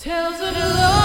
Tales of love.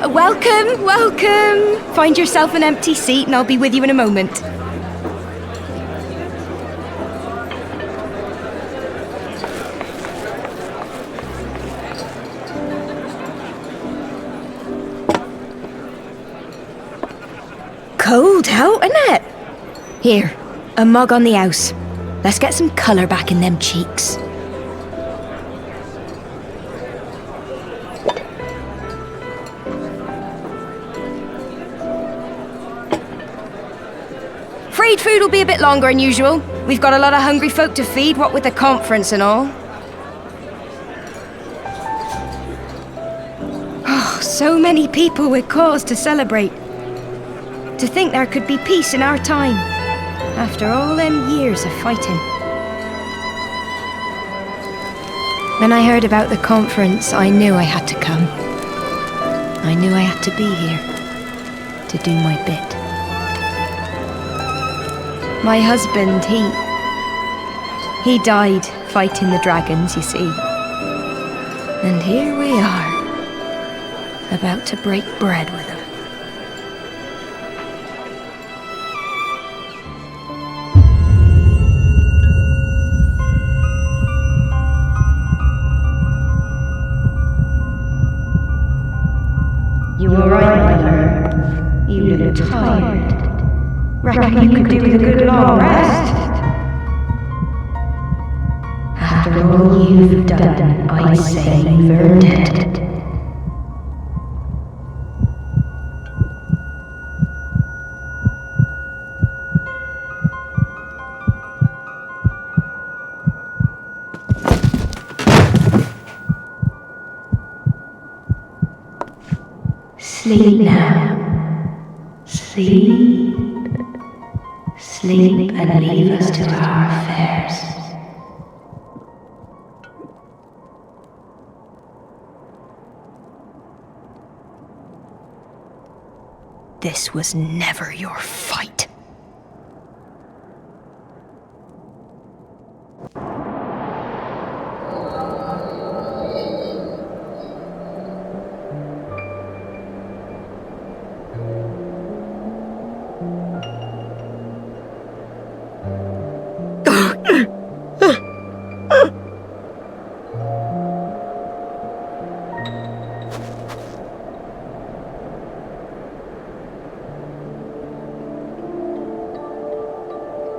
Welcome, welcome. Find yourself an empty seat and I'll be with you in a moment. Cold out, isn't it? Here, a mug on the house. Let's get some colour back in them cheeks. Freed food will be a bit longer than usual. We've got a lot of hungry folk to feed, what with the conference and all. Oh, so many people with cause to celebrate. To think there could be peace in our time, after all them years of fighting. When I heard about the conference, I knew I had to come. I knew I had to be here, to do my bit. My husband, he died fighting the dragons, you see. And here we are, about to break bread with him. You were right, mother. You look tired. Reckon you could do with a good long rest? After all you've done, I'd say you've earned it. Sleep now. Sleep. Sleep and leave us to our affairs. This was never your fight.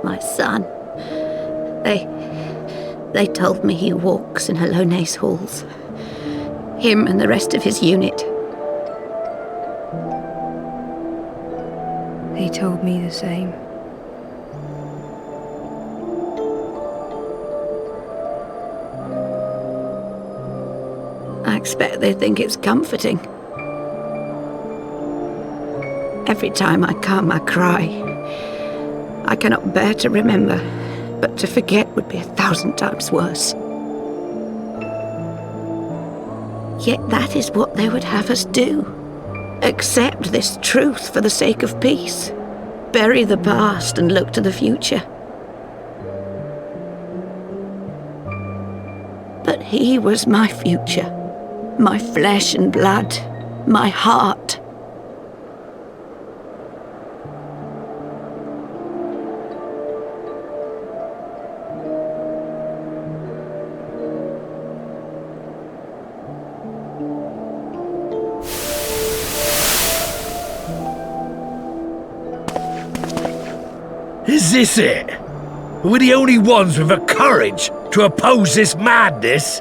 My son. They told me he walks in Alone's halls. Him and the rest of his unit. They told me the same. I expect they think it's comforting. Every time I come, I cry. I cannot bear to remember, but to forget would be 1,000 times worse. Yet that is what they would have us do. Accept this truth for the sake of peace. Bury the past and look to the future. But he was my future, my flesh and blood, my heart. Is this it? We're the only ones with the courage to oppose this madness?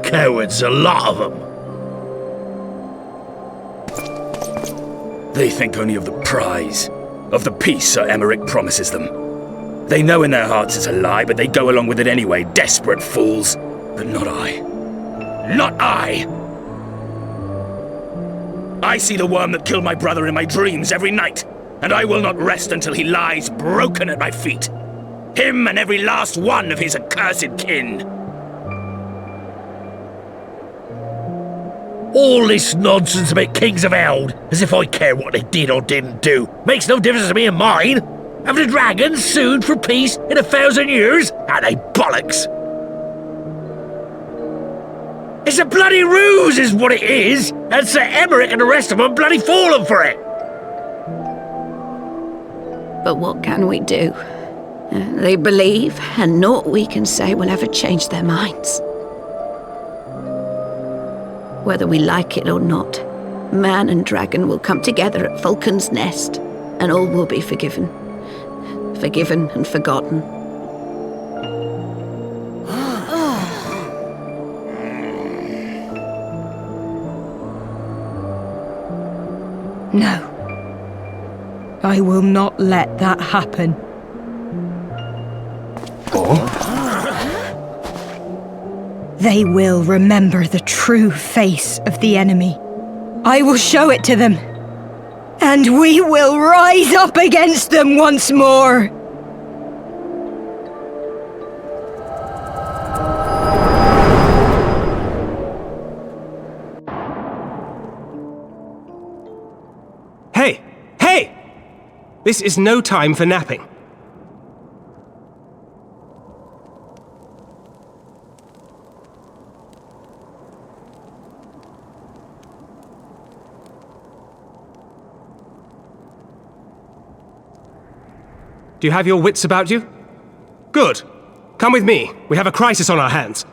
Cowards, a lot of them. They think only of the prize, of the peace Sir Emmerich promises them. They know in their hearts it's a lie, but they go along with it anyway, desperate fools. But not I. Not I! I see the worm that killed my brother in my dreams every night. And I will not rest until he lies broken at my feet. Him and every last one of his accursed kin. All this nonsense about kings of Eld, as if I care what they did or didn't do, makes no difference to me and mine. Have the dragons sued for peace in 1,000 years? Are they bollocks? It's a bloody ruse is what it is, and Sir Emmerich and the rest of them are bloody fallen for it. But what can we do? They believe, and naught we can say will ever change their minds. Whether we like it or not, man and dragon will come together at Vulcan's Nest, and all will be forgiven. Forgiven and forgotten. No. I will not let that happen. They will remember the true face of the enemy. I will show it to them. And we will rise up against them once more. Hey! Hey! This is no time for napping. Do you have your wits about you? Good. Come with me. We have a crisis on our hands.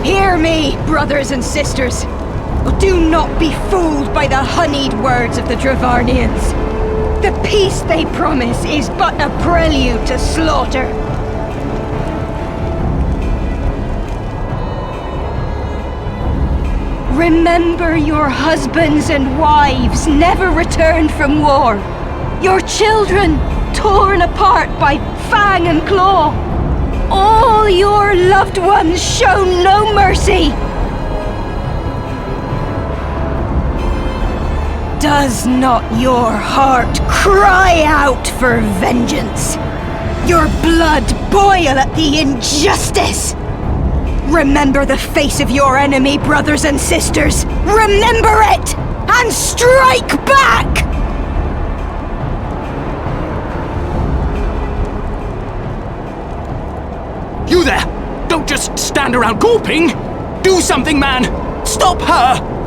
Hear me, brothers and sisters. Do not be fooled by the honeyed words of the Dravarnians. The peace they promise is but a prelude to slaughter. Remember your husbands and wives never returned from war. Your children torn apart by fang and claw. All your loved ones shown no mercy. Does not your heart cry out for vengeance? Your blood boil at the injustice? Remember the face of your enemy, brothers and sisters. Remember it, and strike back! You there! Don't just stand around gawping! Do something, man! Stop her!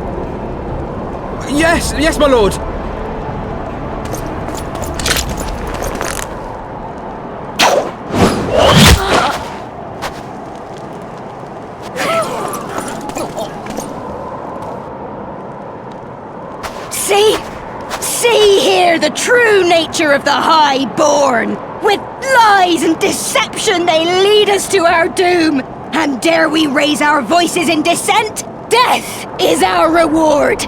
Yes, my lord. See here the true nature of the Highborn. With lies and deception they lead us to our doom. And dare we raise our voices in dissent? Death is our reward.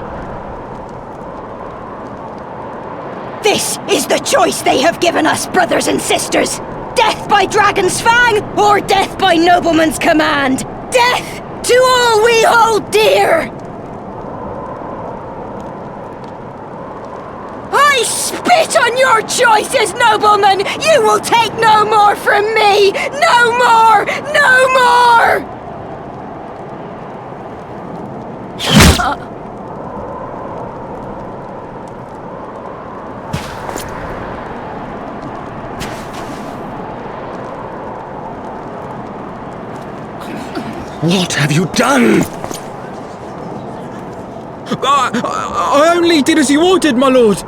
This is the choice they have given us, brothers and sisters. Death by dragon's fang, or death by nobleman's command. Death to all we hold dear. I spit on your choices, noblemen! You will take no more from me! No more! No more! What have you done? I only did as you ordered, my lord.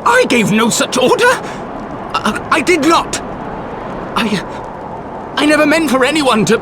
I gave no such order! I did not! I never meant for anyone to...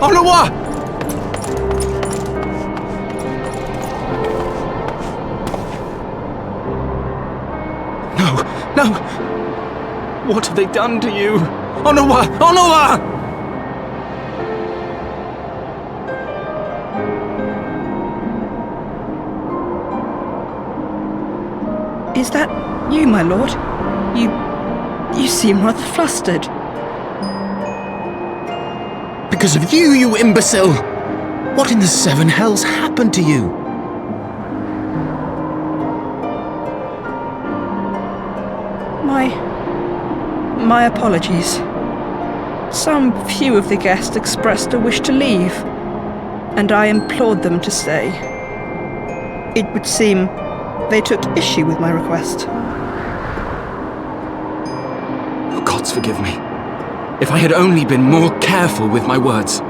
Onawa! No, no! What have they done to you? Onawa! Onawa! Is that you, my lord? You seem rather flustered. Because of you, you imbecile! What in the seven hells happened to you? My apologies. Some few of the guests expressed a wish to leave, and I implored them to stay. It would seem they took issue with my request. Oh, gods forgive me. If I had only been more careful with my words.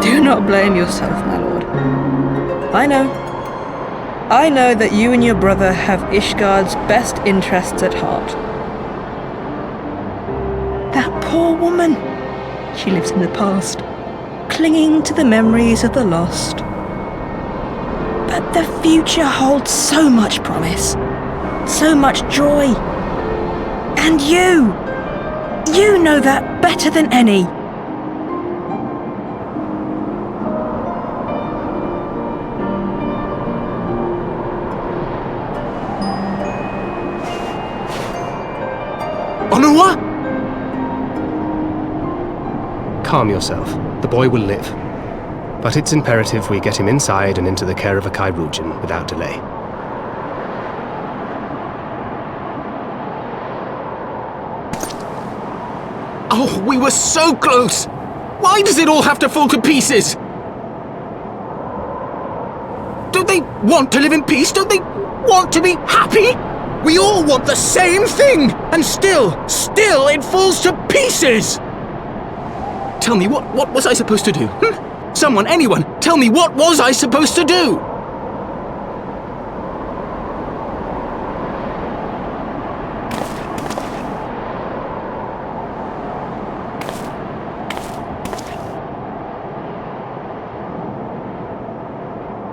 Do not blame yourself, my lord. I know that you and your brother have Ishgard's best interests at heart. That poor woman. She lives in the past, clinging to the memories of the lost. But the future holds so much promise, so much joy. And you know that better than any. Onawa! Calm yourself. The boy will live. But it's imperative we get him inside and into the care of a Kairujin without delay. Oh, we were so close! Why does it all have to fall to pieces? Don't they want to live in peace? Don't they want to be happy? We all want the same thing! And still it falls to pieces! Tell me, what was I supposed to do? Someone, anyone, tell me, what was I supposed to do?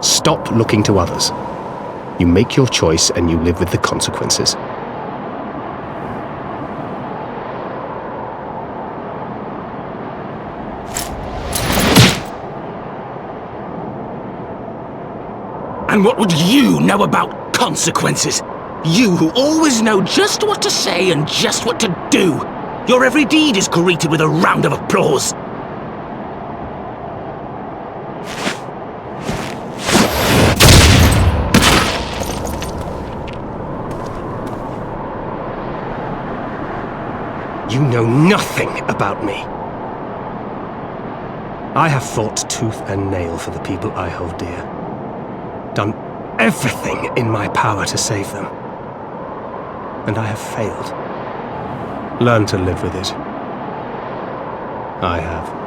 Stop looking to others. You make your choice and you live with the consequences. And what would you know about consequences? You who always know just what to say and just what to do. Your every deed is greeted with a round of applause. You know nothing about me. I have fought tooth and nail for the people I hold dear. Done everything in my power to save them. And I have failed. Learn to live with it. I have.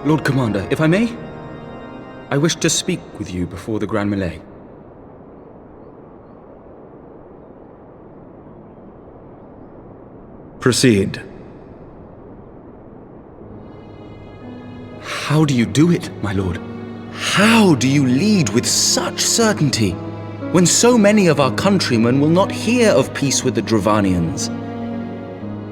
Lord Commander, if I may, I wish to speak with you before the Grand Melee. Proceed. How do you do it, my lord? How do you lead with such certainty, when so many of our countrymen will not hear of peace with the Dravanians?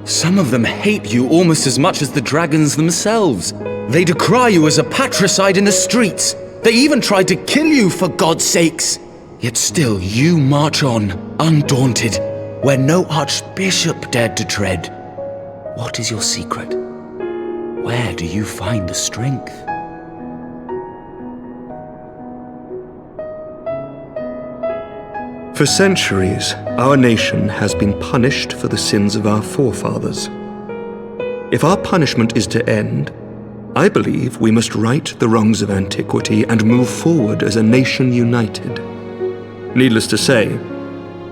Some of them hate you almost as much as the dragons themselves. They decry you as a patricide in the streets. They even tried to kill you, for God's sakes. Yet still you march on, undaunted, where no archbishop dared to tread. What is your secret? Where do you find the strength? For centuries, our nation has been punished for the sins of our forefathers. If our punishment is to end, I believe we must right the wrongs of antiquity and move forward as a nation united. Needless to say,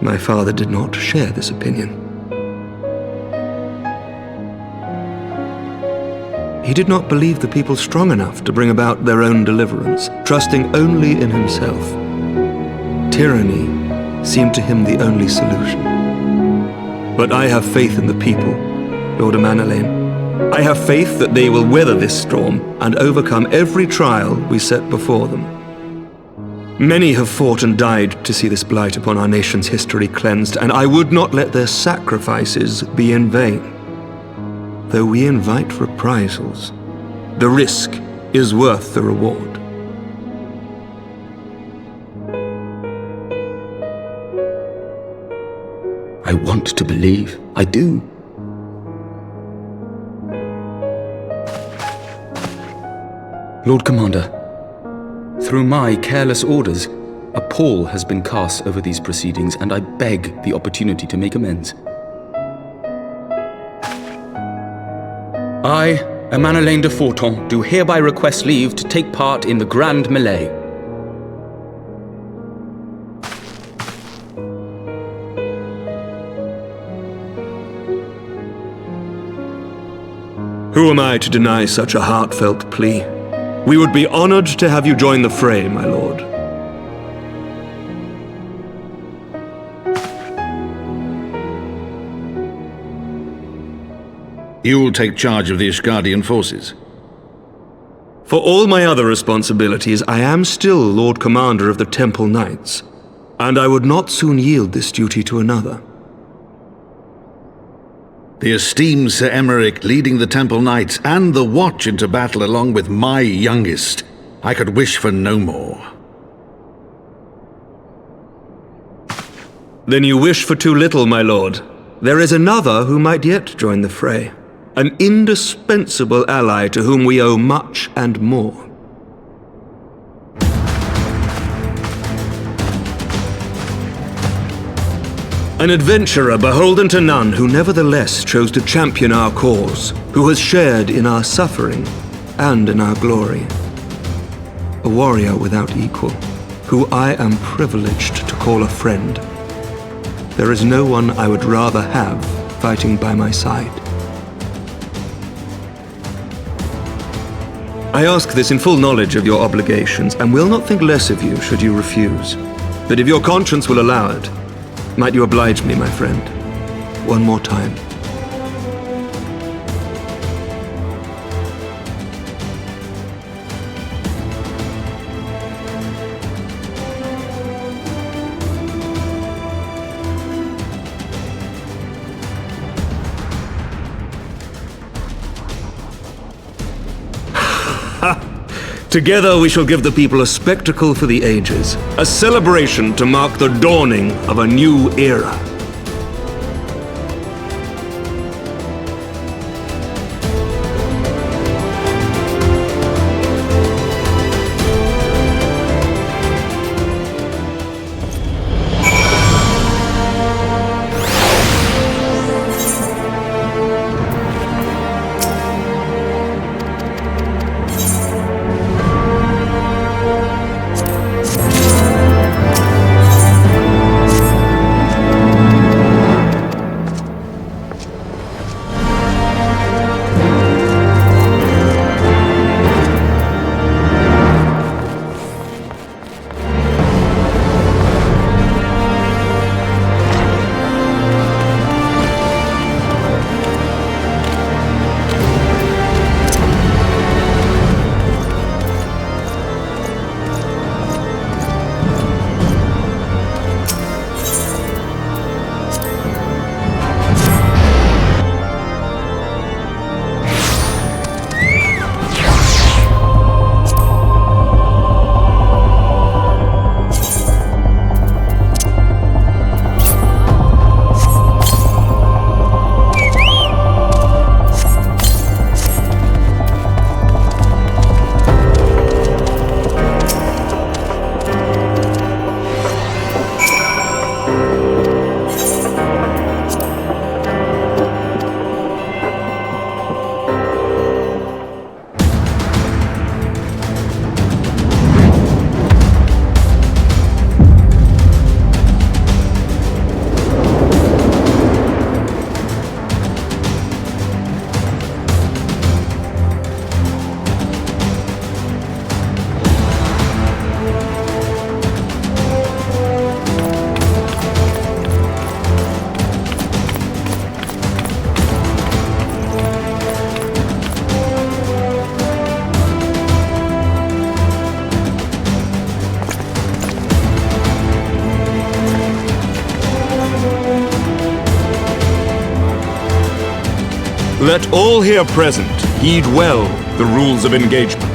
my father did not share this opinion. He did not believe the people strong enough to bring about their own deliverance, trusting only in himself. Tyranny seemed to him the only solution. But I have faith in the people, Lord Amanalain. I have faith that they will weather this storm and overcome every trial we set before them. Many have fought and died to see this blight upon our nation's history cleansed, and I would not let their sacrifices be in vain. Though we invite reprisals, the risk is worth the reward. I want to believe. I do. Lord Commander, through my careless orders, a pall has been cast over these proceedings, and I beg the opportunity to make amends. I, Amanalain de Forton, do hereby request leave to take part in the Grand Melee. Who am I to deny such a heartfelt plea? We would be honored to have you join the fray, my lord. You will take charge of the Ishgardian forces? For all my other responsibilities, I am still Lord Commander of the Temple Knights, and I would not soon yield this duty to another. The esteemed Sir Emeric leading the Temple Knights and the Watch into battle along with my youngest. I could wish for no more. Then you wish for too little, my lord. There is another who might yet join the fray. An indispensable ally to whom we owe much and more. An adventurer beholden to none who nevertheless chose to champion our cause, who has shared in our suffering and in our glory. A warrior without equal, who I am privileged to call a friend. There is no one I would rather have fighting by my side. I ask this in full knowledge of your obligations, and will not think less of you should you refuse. But if your conscience will allow it, might you oblige me, my friend, one more time? Together we shall give the people a spectacle for the ages, a celebration to mark the dawning of a new era. Let all here present heed well the rules of engagement.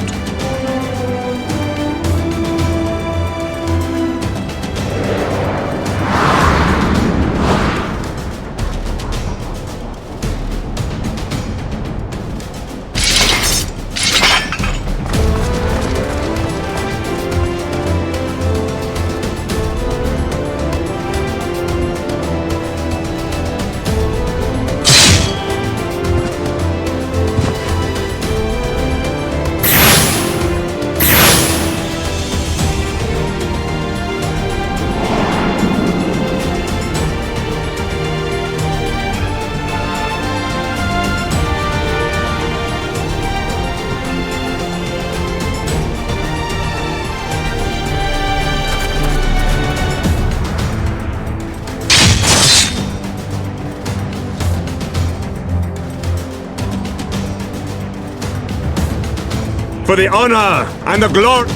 For the honor and the glory...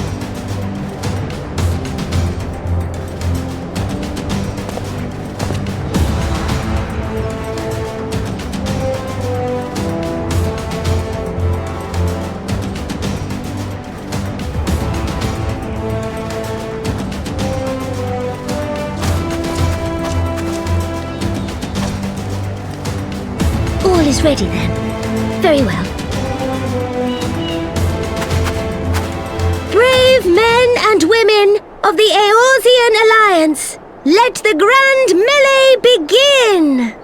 All is ready then. Very well. Brave men and women of the Eorzean Alliance, let the grand melee begin!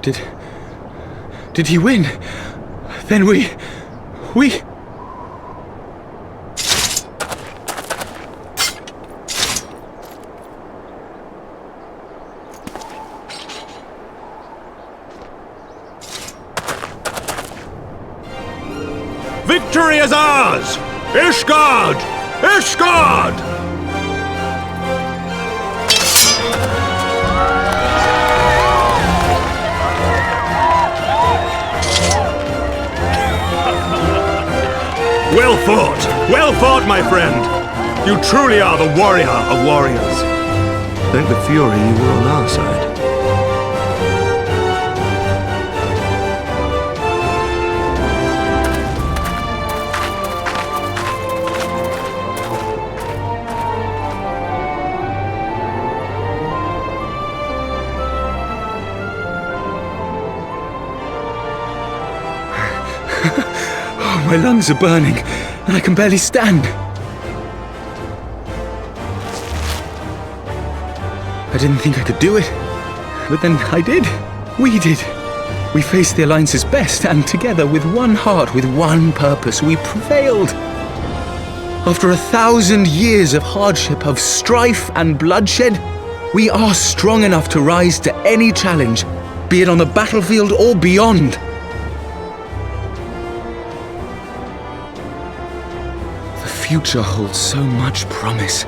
Did he win? Then we... Victory is ours! Ishgard! Ishgard! Well fought! Well fought, my friend! You truly are the warrior of warriors. Thank the Fury you were on our side. My lungs are burning, and I can barely stand. I didn't think I could do it, but then I did. We did. We faced the Alliance's best, and together, with one heart, with one purpose, we prevailed. After 1,000 years of hardship, of strife and bloodshed, we are strong enough to rise to any challenge, be it on the battlefield or beyond. The future holds so much promise,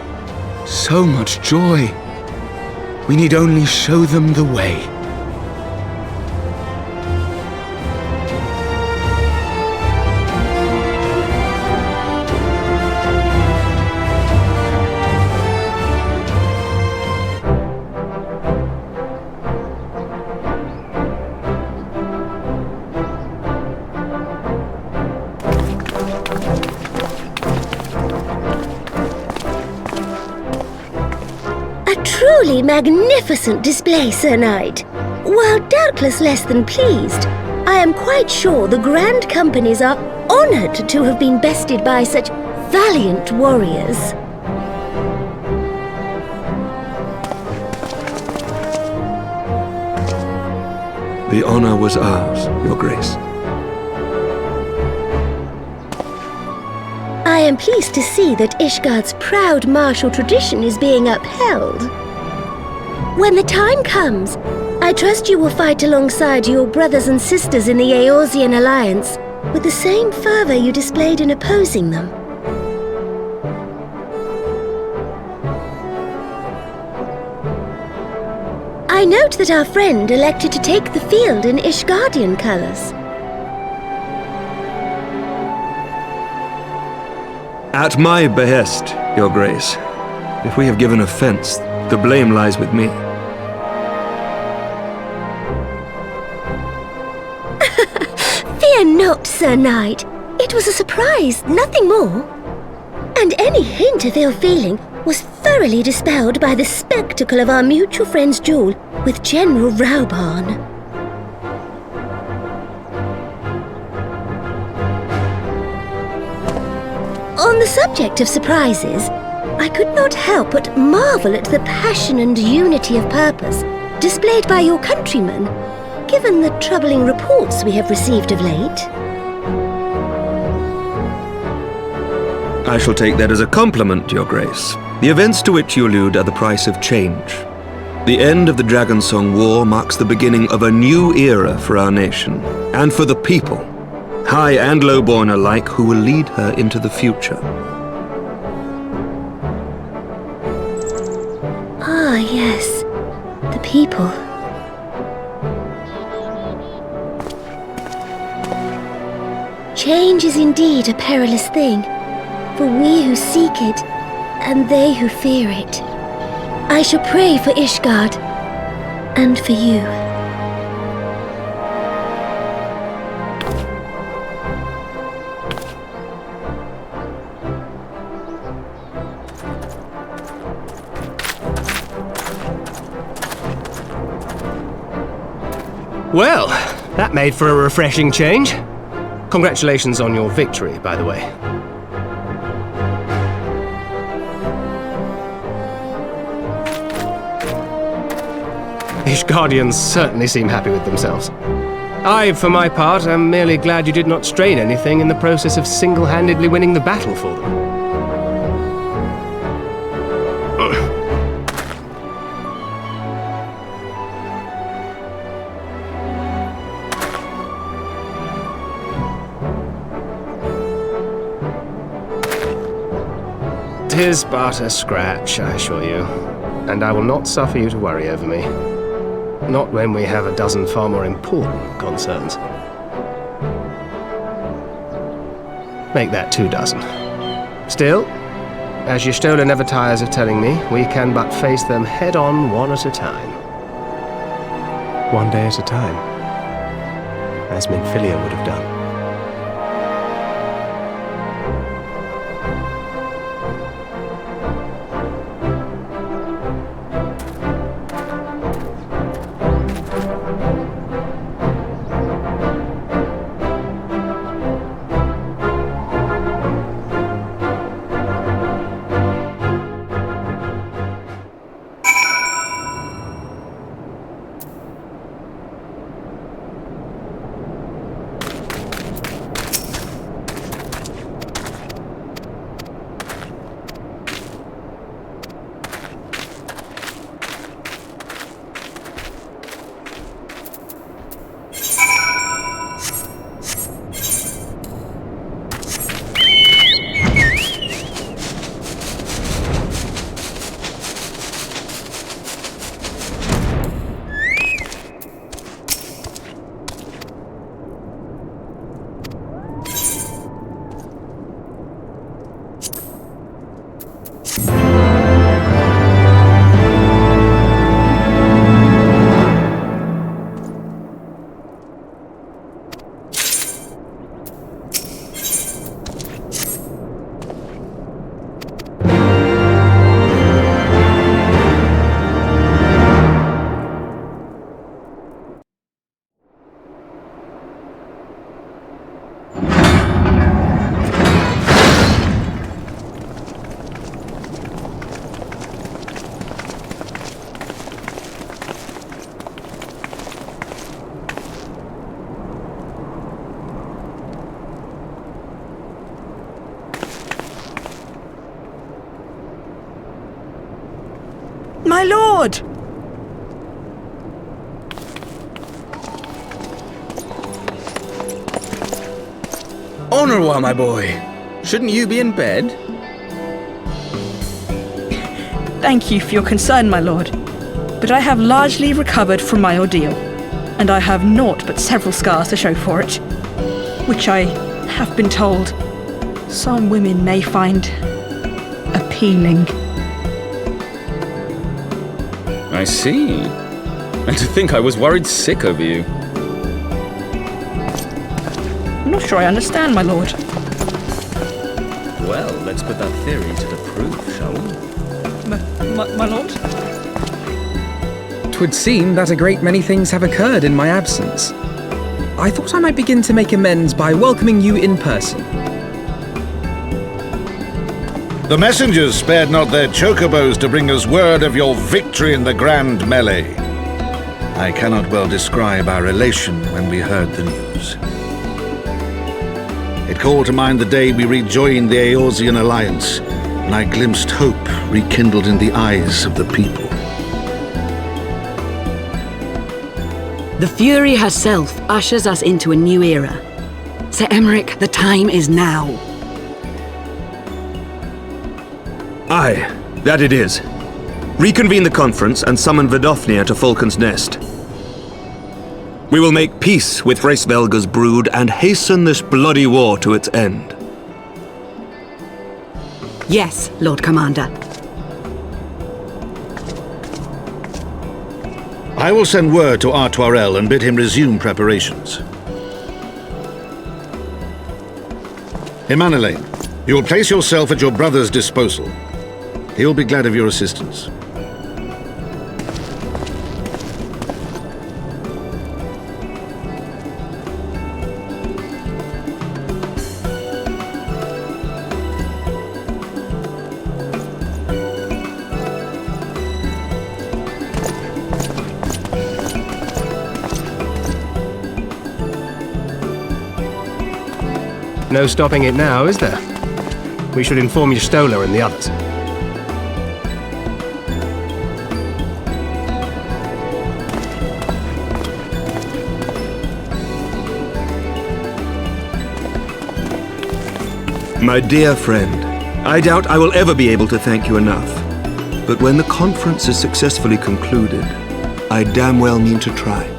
so much joy. We need only show them the way. Truly magnificent display, Sir Knight. While doubtless less than pleased, I am quite sure the Grand Companies are honoured to have been bested by such valiant warriors. The honor was ours, Your Grace. I am pleased to see that Ishgard's proud martial tradition is being upheld. When the time comes, I trust you will fight alongside your brothers and sisters in the Eorzean Alliance with the same fervor you displayed in opposing them. I note that our friend elected to take the field in Ishgardian colors. At my behest, Your Grace. If we have given offense, the blame lies with me. Fear not, Sir Knight. It was a surprise, nothing more. And any hint of ill feeling was thoroughly dispelled by the spectacle of our mutual friend's duel with General Raubarn. On the subject of surprises, I could not help but marvel at the passion and unity of purpose displayed by your countrymen, given the troubling reports we have received of late. I shall take that as a compliment, Your Grace. The events to which you allude are the price of change. The end of the Dragonsong War marks the beginning of a new era for our nation, and for the people, high and lowborn alike, who will lead her into the future. Ah, yes, the people. Change is indeed a perilous thing, for we who seek it, and they who fear it. I shall pray for Ishgard, and for you. Well, that made for a refreshing change. Congratulations on your victory, by the way. Ishgardians certainly seem happy with themselves. I, for my part, am merely glad you did not strain anything in the process of single-handedly winning the battle for them. 'Tis but a scratch, I assure you, and I will not suffer you to worry over me. Not when we have a dozen far more important concerns. Make that 2 dozen. Still, as your Stola never tires of telling me, we can but face them head-on one at a time. One day at a time, as Minfilia would have done. My lord! Honorwa, my boy. Shouldn't you be in bed? Thank you for your concern, my lord. But I have largely recovered from my ordeal, and I have naught but several scars to show for it, which I have been told some women may find appealing. I see. And to think I was worried sick over you. I'm not sure I understand, my lord. Well, let's put that theory to the proof, shall we? My lord? 'Twould seem that a great many things have occurred in my absence. I thought I might begin to make amends by welcoming you in person. The messengers spared not their chocobos to bring us word of your victory in the grand melee. I cannot well describe our elation when we heard the news. It called to mind the day we rejoined the Eorzean alliance, and I glimpsed hope rekindled in the eyes of the people. The Fury herself ushers us into a new era. Sir Emmerich, the time is now. Aye, that it is. Reconvene the conference and summon Vidofnir to Falcon's Nest. We will make peace with Hraesvelga's brood and hasten this bloody war to its end. Yes, Lord Commander. I will send word to Artoirel and bid him resume preparations. Imanolaine, you will place yourself at your brother's disposal. He will be glad of your assistance. No stopping it now, is there? We should inform Stola and the others. My dear friend, I doubt I will ever be able to thank you enough. But when the conference is successfully concluded, I damn well mean to try.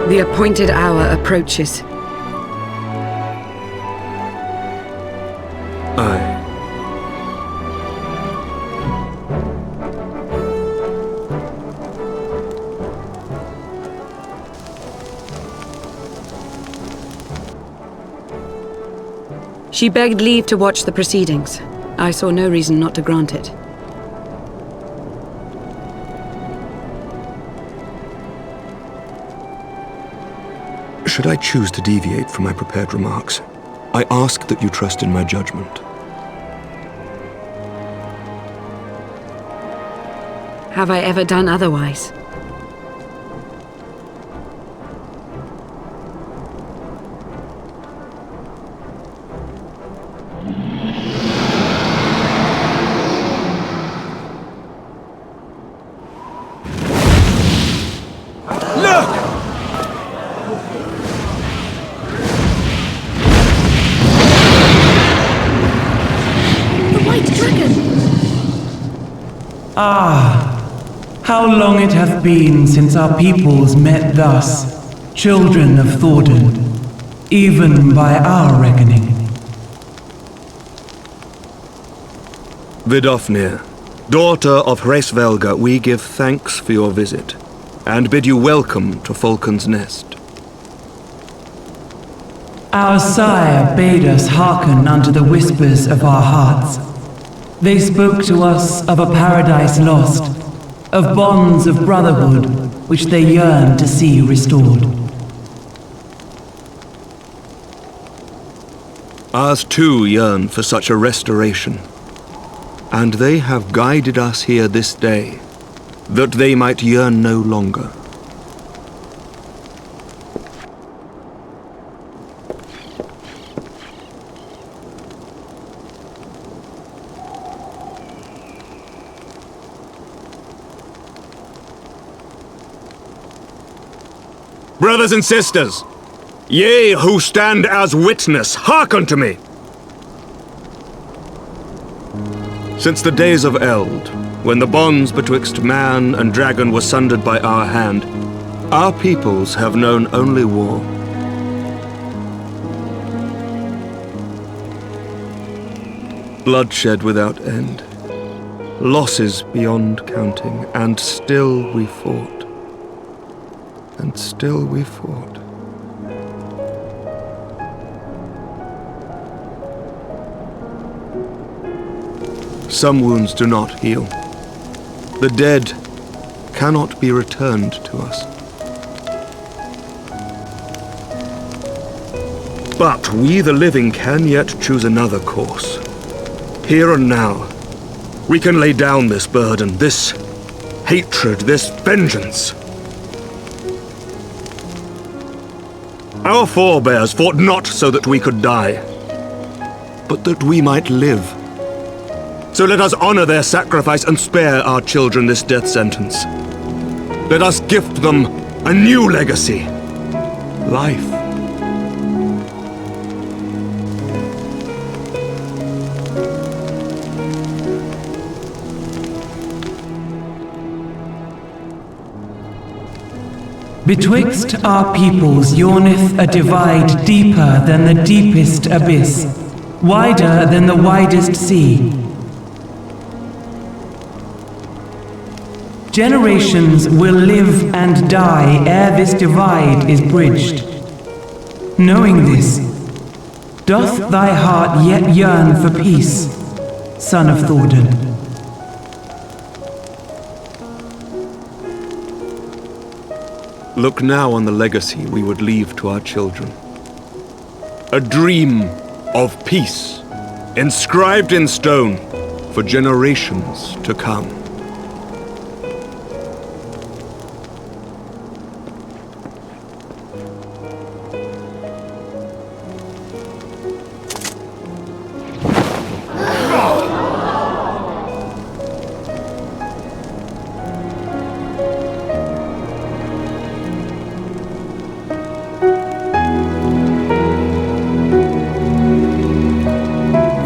The appointed hour approaches. Aye. She begged leave to watch the proceedings. I saw no reason not to grant it. Should I choose to deviate from my prepared remarks, I ask that you trust in my judgment. Have I ever done otherwise? How long it hath been since our peoples met thus, children of Thordan, even by our reckoning. Vidofnir, daughter of Hraesvelga, we give thanks for your visit, and bid you welcome to Falcon's Nest. Our sire bade us hearken unto the whispers of our hearts. They spoke to us of a paradise lost, of bonds of brotherhood which they yearned to see restored. Ours too yearn for such a restoration, and they have guided us here this day, that they might yearn no longer. Brothers and sisters, ye who stand as witness, hearken to me! Since the days of Eld, when the bonds betwixt man and dragon were sundered by our hand, our peoples have known only war. Bloodshed without end, losses beyond counting, and still we fought. And still we fought. Some wounds do not heal. The dead cannot be returned to us. But we, the living, can yet choose another course. Here and now, we can lay down this burden, this hatred, this vengeance. Our forebears fought not so that we could die, but that we might live. So let us honor their sacrifice and spare our children this death sentence. Let us gift them a new legacy, life. Betwixt our peoples yawneth a divide deeper than the deepest abyss, wider than the widest sea. Generations will live and die ere this divide is bridged. Knowing this, doth thy heart yet yearn for peace, son of Thordan? Look now on the legacy we would leave to our children. A dream of peace, inscribed in stone for generations to come.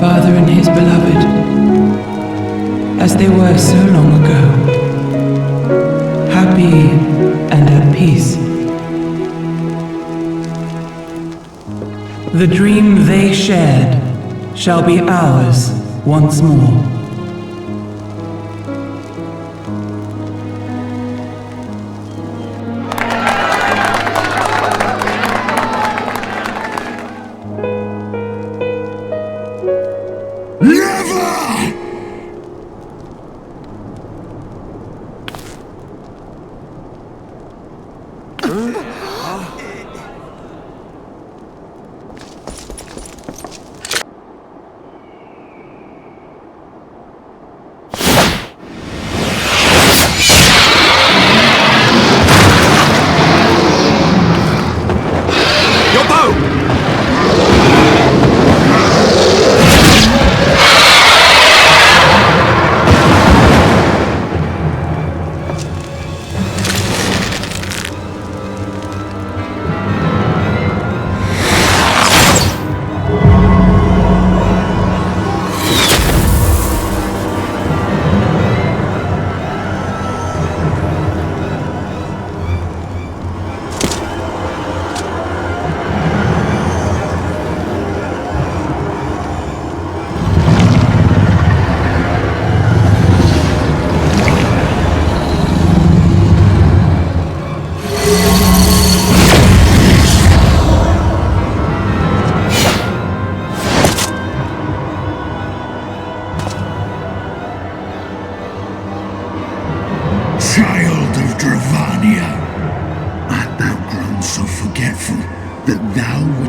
Father and his beloved, as they were so long ago, happy and at peace. The dream they shared shall be ours once more.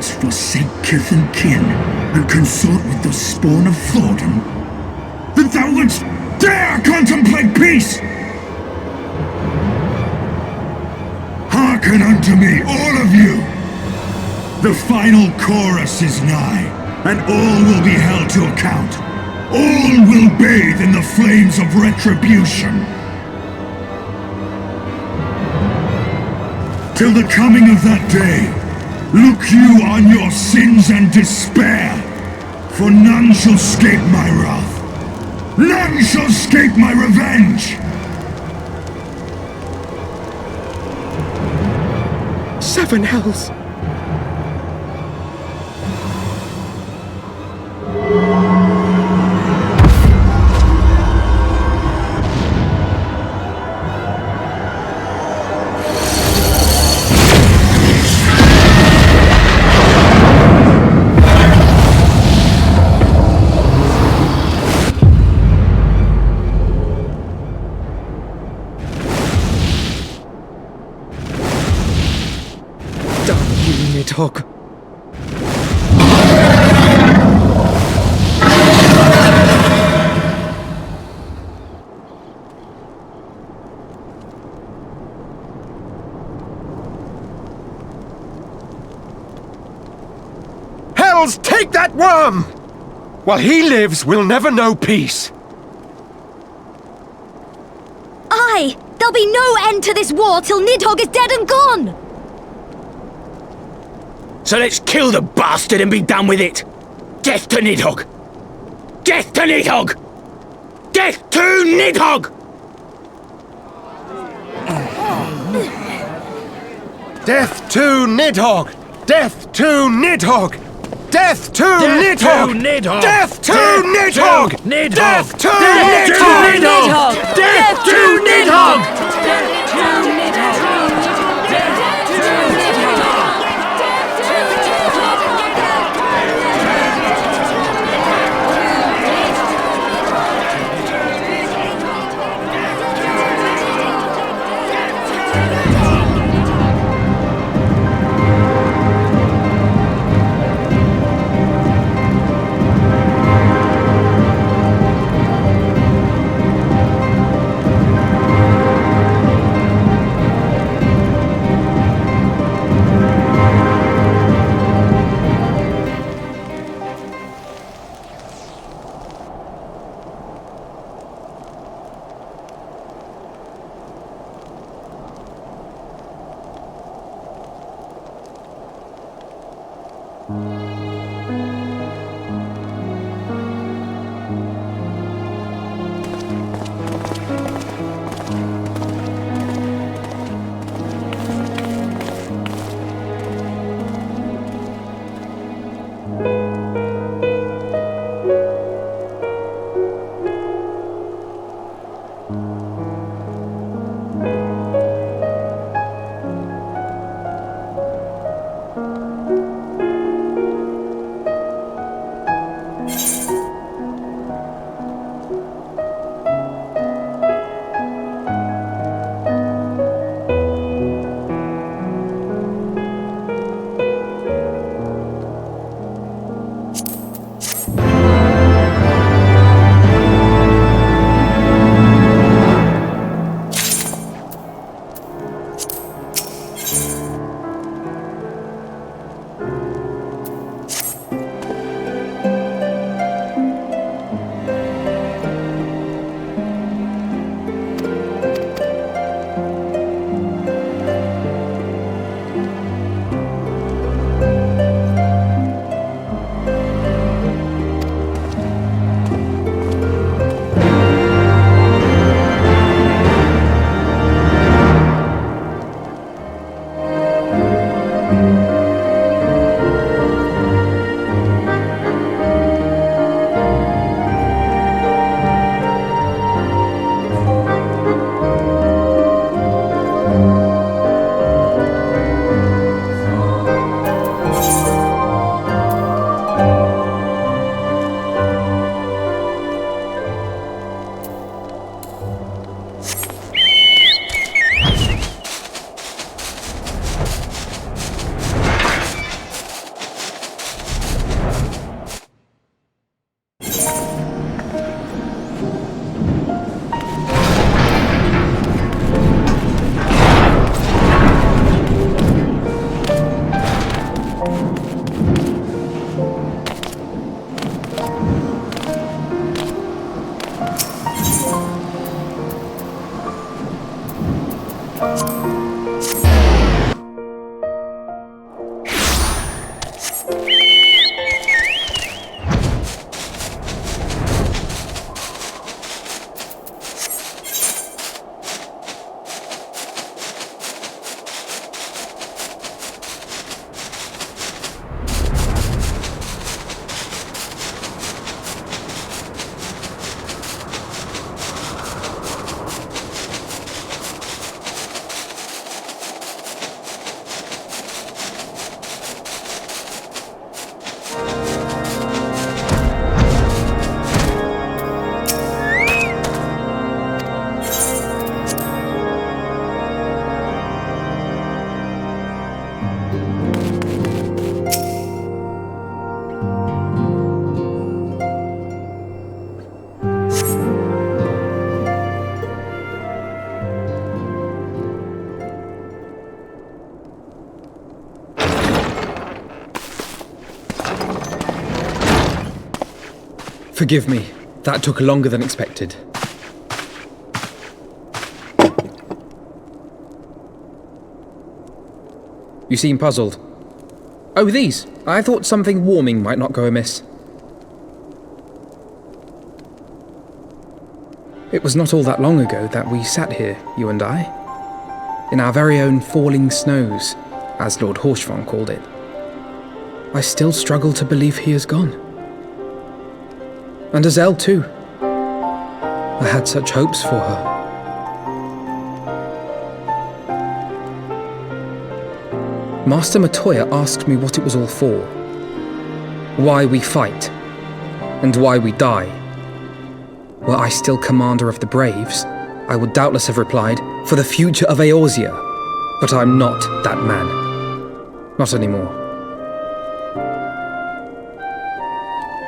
gods forsake kith and kin and consort with the spawn of Thornton, that thou wouldst dare contemplate peace! Hearken unto me, all of you! The final chorus is nigh, and all will be held to account. All will bathe in the flames of retribution. Till the coming of that day, look you on your sins and despair, for none shall escape my wrath. None shall escape my revenge! 7 hells! Nidhogg. Hells, take that worm! While he lives, we'll never know peace. Aye! There'll be no end to this war till Nidhogg is dead and gone! So let's kill the bastard and be done with it! Death to Nidhogg! Death to Nidhogg! Death to Nidhogg! Death to Nidhogg! Death to Nidhogg! Death to Nidhogg! Death to Nidhogg! Death to Nidhogg! Death to Nidhogg! Forgive me. That took longer than expected. You seem puzzled. Oh, these. I thought something warming might not go amiss. It was not all that long ago that we sat here, you and I, in our very own falling snows, as Lord Horshvon called it. I still struggle to believe he is gone. And Azelle too. I had such hopes for her. Master Matoya asked me what it was all for. Why we fight, and why we die. Were I still commander of the Braves, I would doubtless have replied, for the future of Eorzea. But I'm not that man. Not anymore.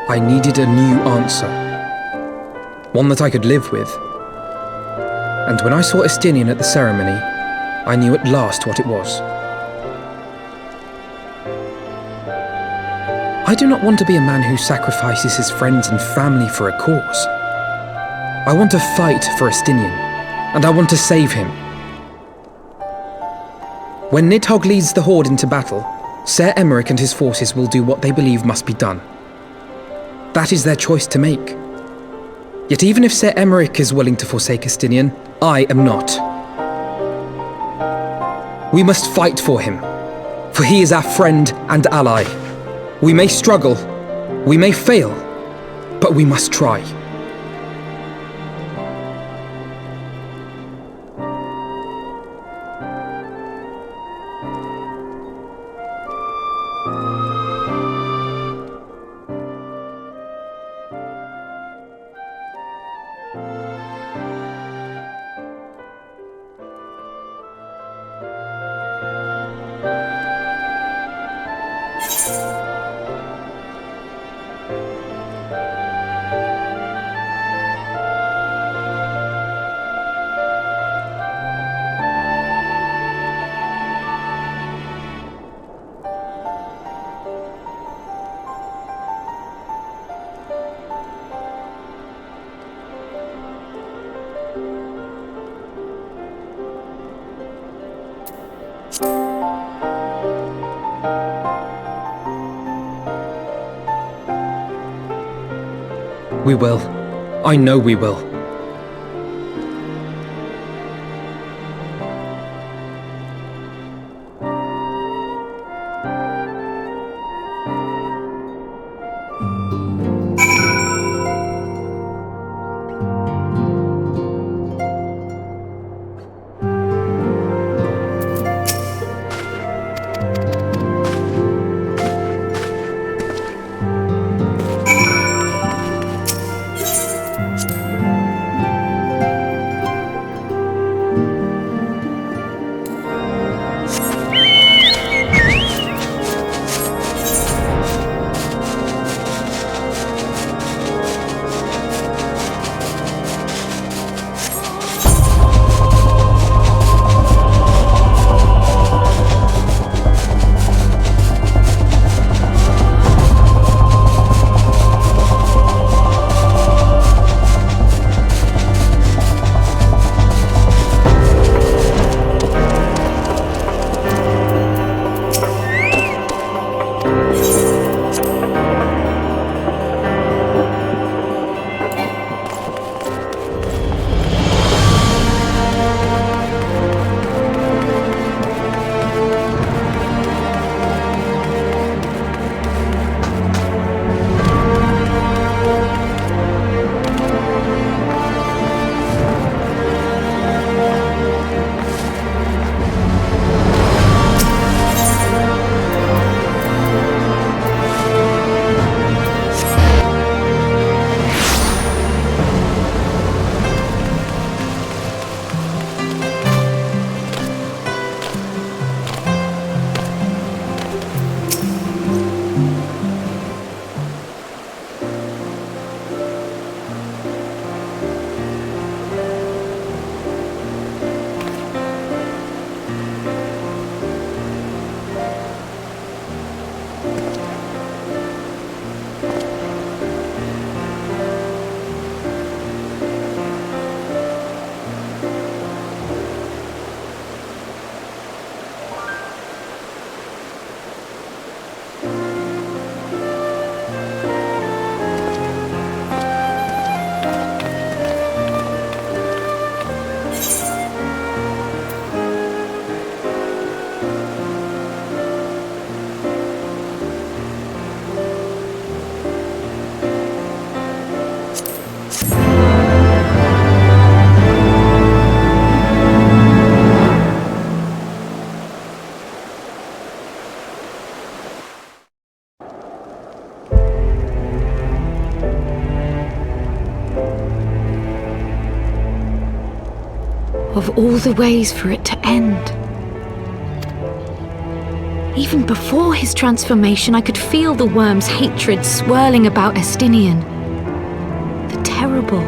I needed a new answer. One that I could live with. And when I saw Estinian at the ceremony, I knew at last what it was. I do not want to be a man who sacrifices his friends and family for a cause. I want to fight for Estinian, and I want to save him. When Nidhogg leads the Horde into battle, Ser Emeric and his forces will do what they believe must be done. That is their choice to make. Yet even if Ser Emeric is willing to forsake Estinian, I am not. We must fight for him, for he is our friend and ally. We may struggle, we may fail, but we must try. We will. I know we will. Of all the ways for it to end. Even before his transformation, I could feel the worm's hatred swirling about Estinian. The terrible,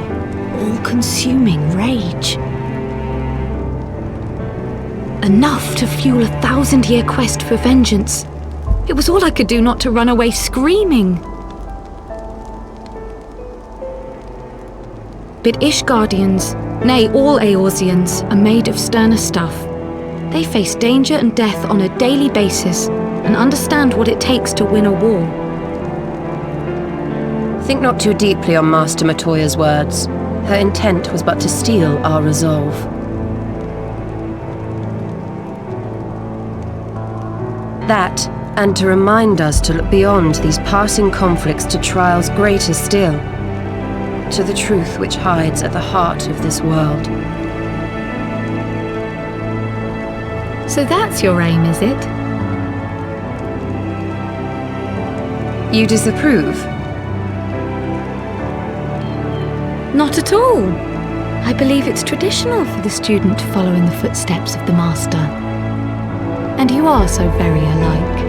all-consuming rage. Enough to fuel a 1,000-year quest for vengeance. It was all I could do not to run away screaming. But Ishgardians, nay, all Eorzeans, are made of sterner stuff. They face danger and death on a daily basis and understand what it takes to win a war. Think not too deeply on Master Matoya's words. Her intent was but to steal our resolve. That, and to remind us to look beyond these passing conflicts to trials greater still, to the truth which hides at the heart of this world. So that's your aim, is it? You disapprove? Not at all. I believe it's traditional for the student to follow in the footsteps of the master. And you are so very alike.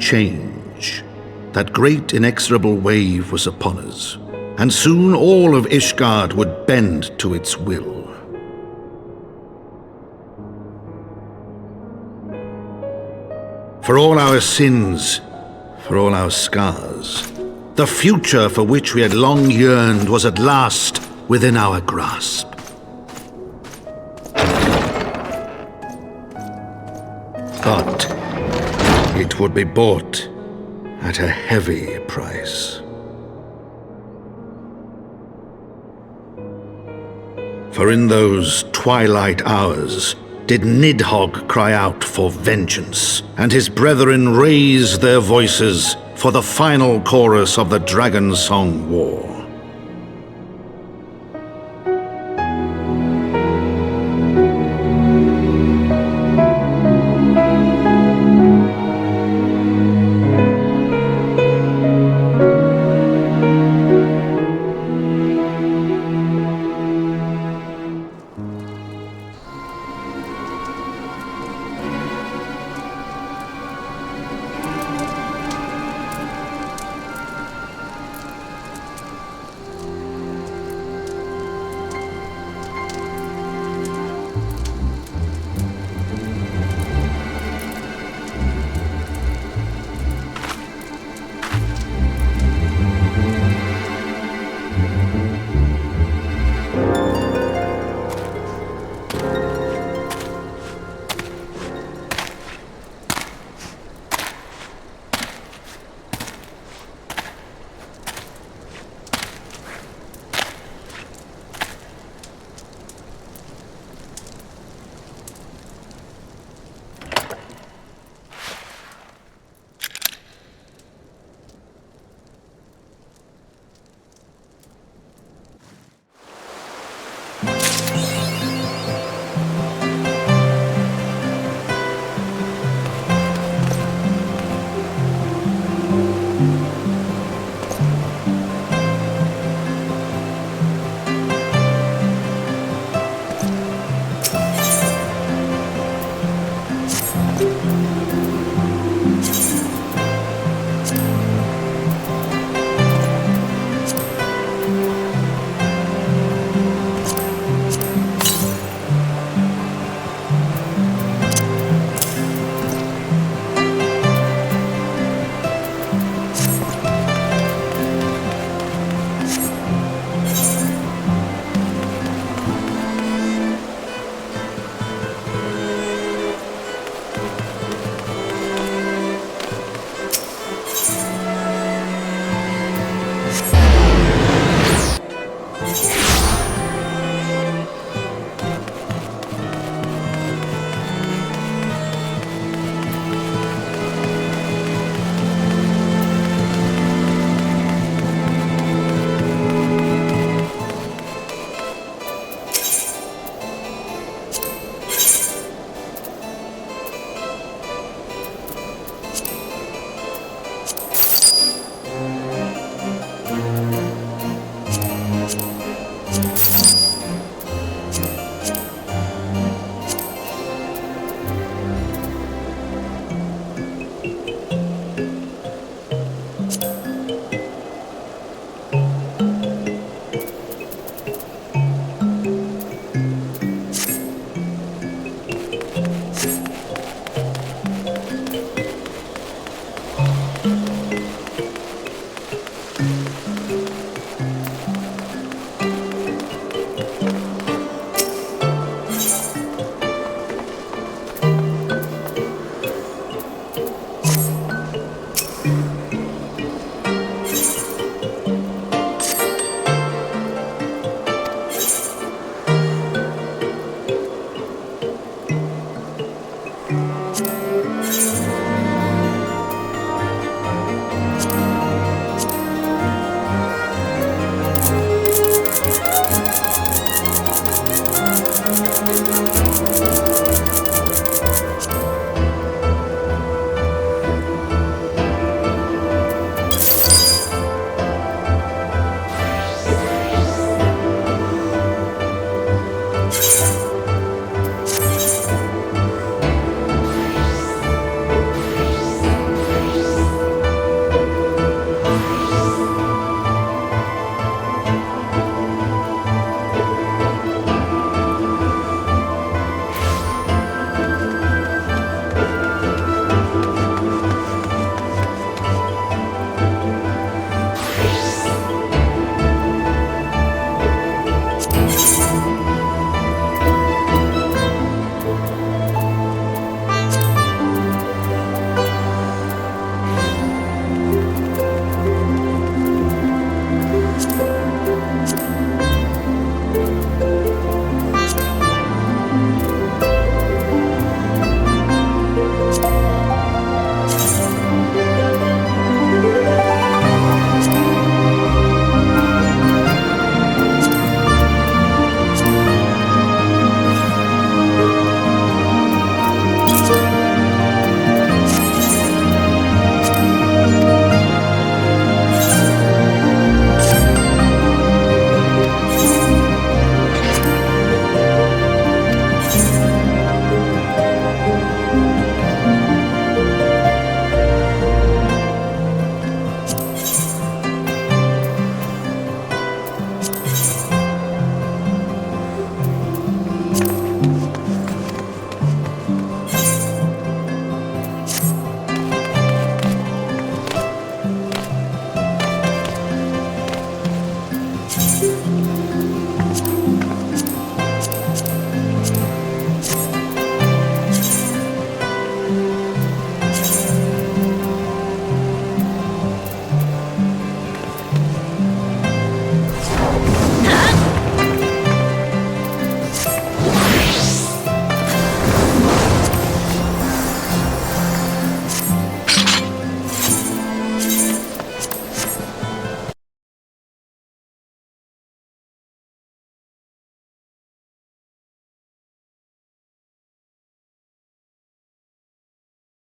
Change. That great inexorable wave was upon us, and soon all of Ishgard would bend to its will. For all our sins, for all our scars, the future for which we had long yearned was at last within our grasp. But it would be bought at a heavy price. For in those twilight hours did Nidhogg cry out for vengeance, and his brethren raise their voices for the final chorus of the Dragon Song War.